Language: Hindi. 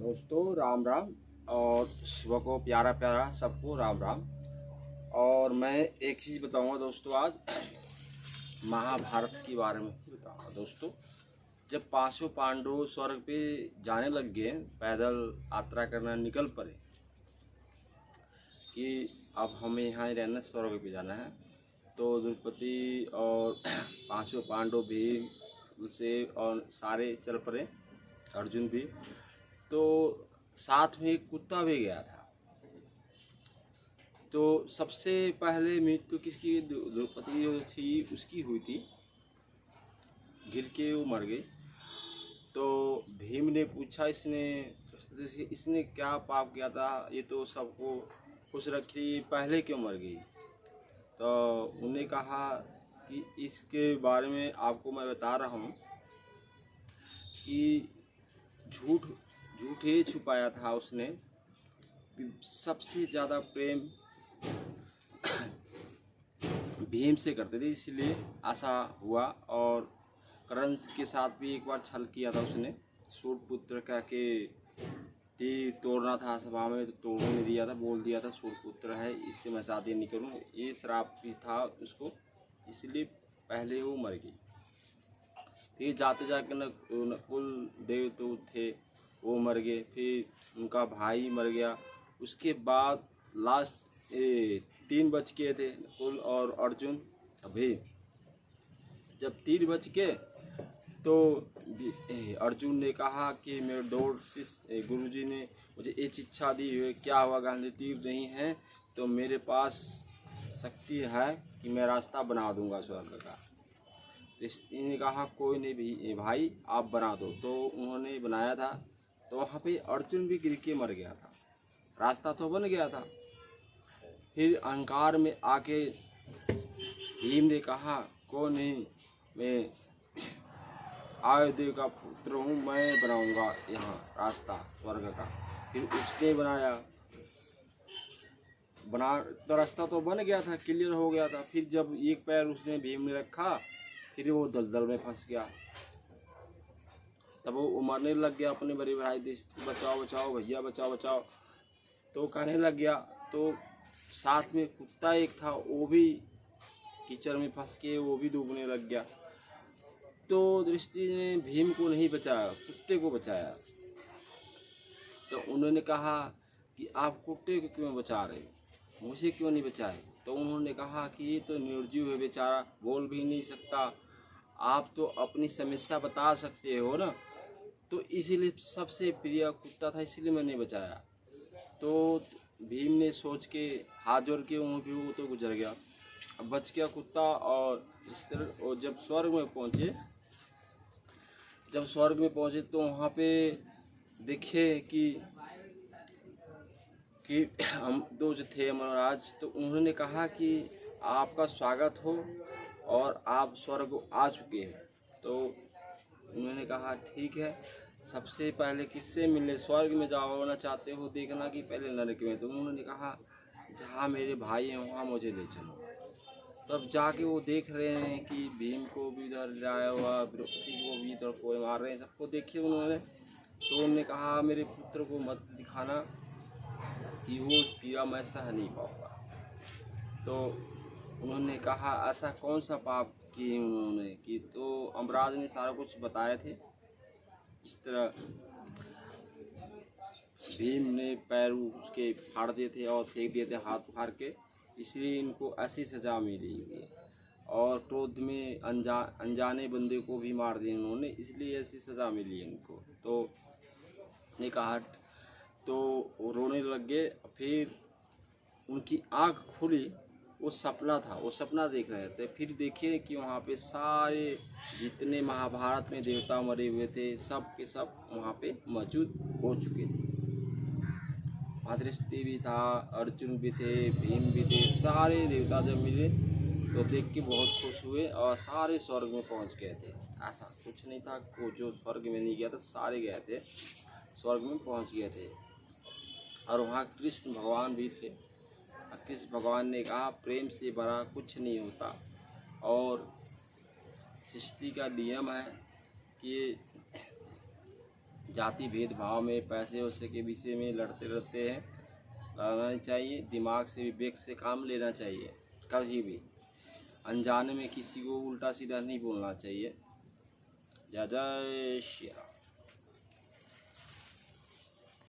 दोस्तों राम राम। और सुबह को प्यारा प्यारा सबको राम राम। और मैं एक चीज़ बताऊंगा दोस्तों, आज महाभारत के बारे में बताऊंगा दोस्तों। जब पांचों पांडव स्वर्ग पे जाने लग गए, पैदल यात्रा करना निकल पड़े कि अब हमें यहाँ ही रहना, स्वर्ग पे जाना है। तो द्रौपदी और पांचों पांडव भी उनसे और सारे चल पड़े, अर्जुन भी। तो साथ में एक कुत्ता भी गया था। तो सबसे पहले मृत्यु किसकी, द्रौपदी जो थी उसकी हुई थी, गिर के वो मर गई। तो भीम ने पूछा, इसने क्या पाप किया था, ये तो सबको खुश रखी, पहले क्यों मर गई। तो उन्हें कहा कि इसके बारे में आपको मैं बता रहा हूँ कि झूठ ही छुपाया था उसने। सबसे ज़्यादा प्रेम भीम से करते थे, इसलिए ऐसा हुआ। और कर्ण के साथ भी एक बार छल किया था उसने, सूर्यपुत्र कह के तीर तोड़ना था सभा में, तो तोड़ने नहीं दिया था, बोल दिया था सूर्यपुत्र है, इससे मैं शादी नहीं करूँ, ये श्राप भी था उसको, इसलिए पहले वो मर गई। फिर जाते जाके नकुल देव तो थे, वो मर गए। फिर उनका भाई मर गया। उसके बाद लास्ट 3 बच गए थे, नकुल और अर्जुन। अभी जब 3 बच गए तो अर्जुन ने कहा कि मेरे दौड़ शिष्य गुरुजी ने मुझे ये शिक्षा दी है, क्या हुआ गांधी, तीर नहीं है तो मेरे पास शक्ति है कि मैं रास्ता बना दूंगा स्वर्ग का। ने कहा कोई नहीं भी भाई, आप बना दो। तो उन्होंने बनाया था। तो वहाँ पे अर्जुन भी गिर के मर गया था, रास्ता तो बन गया था। फिर अहंकार में आके भीम ने कहा कोई नहीं, मैं आयुदेव का पुत्र हूँ, मैं बनाऊंगा यहाँ रास्ता स्वर्ग का। फिर उसने बना तो रास्ता तो बन गया था, क्लियर हो गया था। फिर जब एक पैर उसने भीम ने रखा, फिर वो दलदल में फंस गया। तब वो मरने लग गया, अपने बड़े भाई देश बचाओ बचाओ भैया बचाओ बचाओ, तो कहने लग गया। तो साथ में कुत्ता एक था, वो भी कीचड़ में फंस के वो भी डूबने लग गया। तो दृष्टि ने भीम को नहीं बचाया, कुत्ते को बचाया। तो उन्होंने कहा कि आप कुत्ते को क्यों बचा रहे हो, मुझे क्यों नहीं बचाए। तो उन्होंने कहा कि ये तो निर्जीव है बेचारा, बोल भी नहीं सकता, आप तो अपनी समस्या बता सकते हो ना। तो इसीलिए सबसे प्रिय कुत्ता था, इसीलिए मैंने बचाया। तो भीम ने सोच के हाथ जोड़ के वहाँ भी वो तो गुजर गया, अब बच गया कुत्ता। और इस तरह और जब स्वर्ग में पहुँचे तो वहाँ पे देखे कि हम दो जो थे महाराज, तो उन्होंने कहा कि आपका स्वागत हो और आप स्वर्ग आ चुके हैं। तो उन्होंने कहा ठीक है, सबसे पहले किससे मिलने, स्वर्ग में जाना चाहते हो देखना कि पहले नरक में। तो उन्होंने कहा जहाँ मेरे भाई हैं वहाँ मुझे ले चलो। तब जाके वो देख रहे हैं कि भीम को भी इधर लाया हुआ, द्रौपदी को भी इधर कोई मार रहे हैं, सबको देखे उन्होंने। तो उन्होंने कहा मेरे पुत्र को मत दिखाना कि वो पीड़ा मैं सह नहीं पाऊँगा। तो उन्होंने कहा ऐसा कौन सा पाप किए उन्होंने कि, तो अमराज ने सारा कुछ बताए थे। इस तरह भीम ने पैर उसके फाड़ दिए थे और फेंक दिए थे हाथ फाड़ के, इसलिए इनको ऐसी सज़ा मिली है। और क्रोध में अनजाने बंदे को भी मार दिया उन्होंने, इसलिए ऐसी सज़ा मिली है इनको। तो ने कहा, तो वो रोने लग गए। फिर उनकी आँख खुली, वो सपना था, वो सपना देख रहे थे। फिर देखिए कि वहाँ पे सारे जितने महाभारत में देवता मरे हुए थे, सब के सब वहाँ पे मौजूद हो चुके थे। अदृष्टि भी था, अर्जुन भी थे, भीम भी थे, सारे देवता जब मिले तो देख के बहुत खुश हुए और सारे स्वर्ग में पहुँच गए थे। ऐसा कुछ नहीं था को जो स्वर्ग में नहीं गया था, सारे गए थे, स्वर्ग में पहुँच गए थे। और वहाँ कृष्ण भगवान भी थे। कृष्ण भगवान ने कहा प्रेम से बड़ा कुछ नहीं होता, और सृष्टि का नियम है कि जाति भेदभाव में, पैसे वैसे के विषय में लड़ते रहते हैं। लड़ना नहीं चाहिए, दिमाग से विवेक से काम लेना चाहिए। कभी भी अनजाने में किसी को उल्टा सीधा नहीं बोलना चाहिए। जय जय श्री राम।